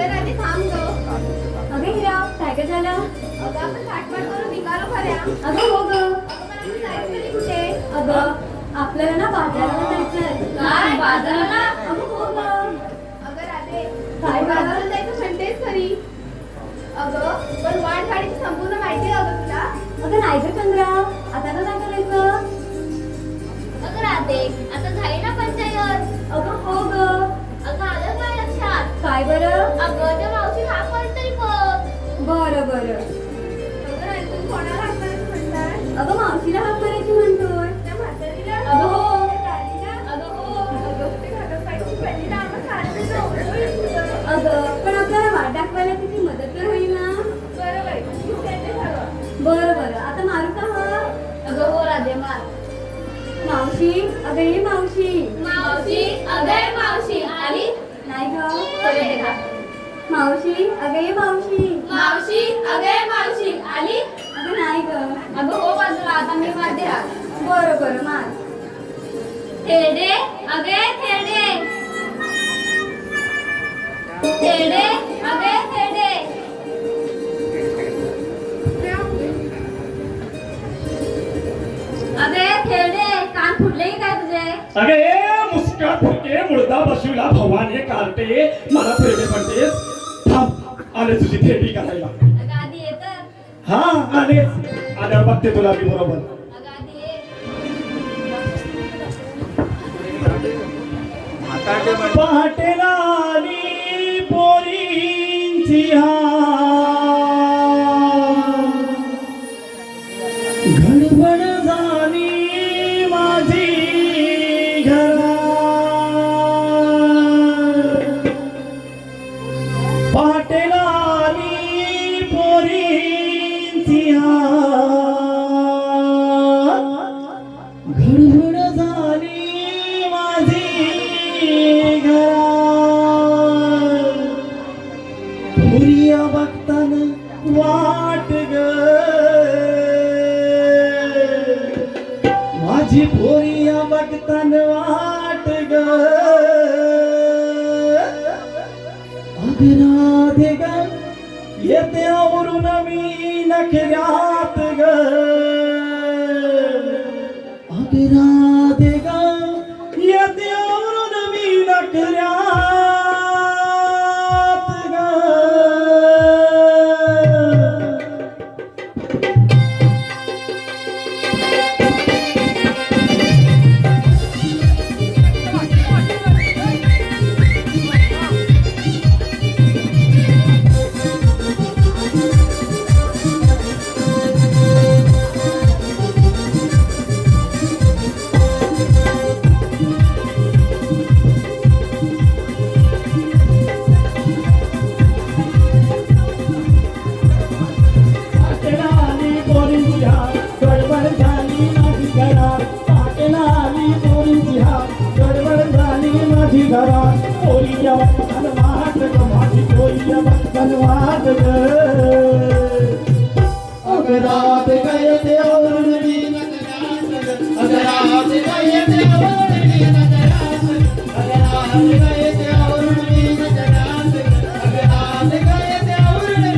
अगं राधी थांब ग. अगं हिरा काय काय झालं? अगं आपण साठवण करून निघालो खऱ्या. अगं हो ग. आपण जायचं तरी कुठे? अगं आपल्याला ना बाजाराला जायचंय. काय बाजाराला? अगं हो ग. अगं राधे काय बाजाराला जायचं म्हणतेस खरी. अगं पण वाट गाडीची संपूर्ण माहिती आहे अगं तुला. अगं नाही ग चंद्रा, आता तर काय करायचं? अगं राधे आता झाली ना पंचायत. अगं हो ग. अगं आलं काय लक्षात? काय बरं? अगं त्या मावशी हा कोण तरी बघ. बरं बरं. अगं राधे तू कोणाला हाक मारायचं म्हणताय? अगं मावशीला हाक करायची म्हणतोय. त्या म्हातारीला? अगं हो. त्या राणीला? अगं हो. अगं ते घागरबाईची पहिली नावं सारखी नव्हतं तुझं. अगं पण आपल्याला वाट दाखवायला तिची मदत तर होईल ना. बरं बाई तू त्याने झालं. बरं बरं आता मारू का हा? अगं हो राधे मार. मावशी अगं ये मावशी. मावशी अगं मावशी आली. नाही ग. चले देखा. मावशी अगं ये मावशी. मावशी अगं मावशी आली. अगं नाही ग. अगं हो बाजूला आता मी मारते हात. बरं बरं मार. थेरडे अगे थेरडे. थेरडे अगे थेरडे. अगे थेरडे कान फुटले की काय तुझे? अगे मुस्का फुटके मुळदा बसविला भवाने कार्टे मला प्रेमे म्हणतेस. थांब आले तुझी थेटी करायला. अगं आधी येतात. हा आले आल्यावर बघते तुला मी बरोबर. अगं आधी ये. पहाटेला आली पोरींची गडबड झाली माझी घरात. पहाटेला आली पोरींची गडबड झाली माझी पुरिया बघतान वाट ग माझी पोरिया बघतान वाट ग अगराधे ग येते आवरून मी नखऱ्यात ग अगराधे ग येते आवरून मी नखऱ्यात ग. अगरात गए थे और भी अगरात गए थे और भी अगरात गए थे और भी अगरात गए थे और भी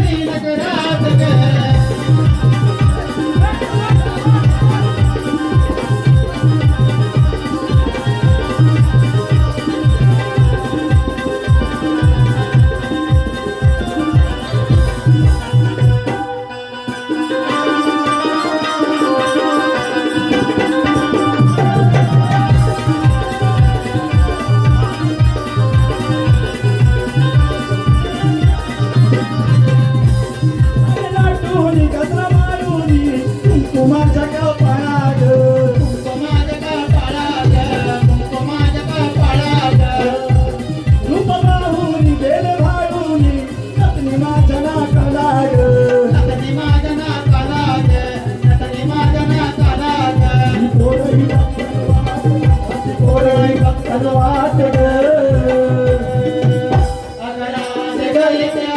अगराधे गए थे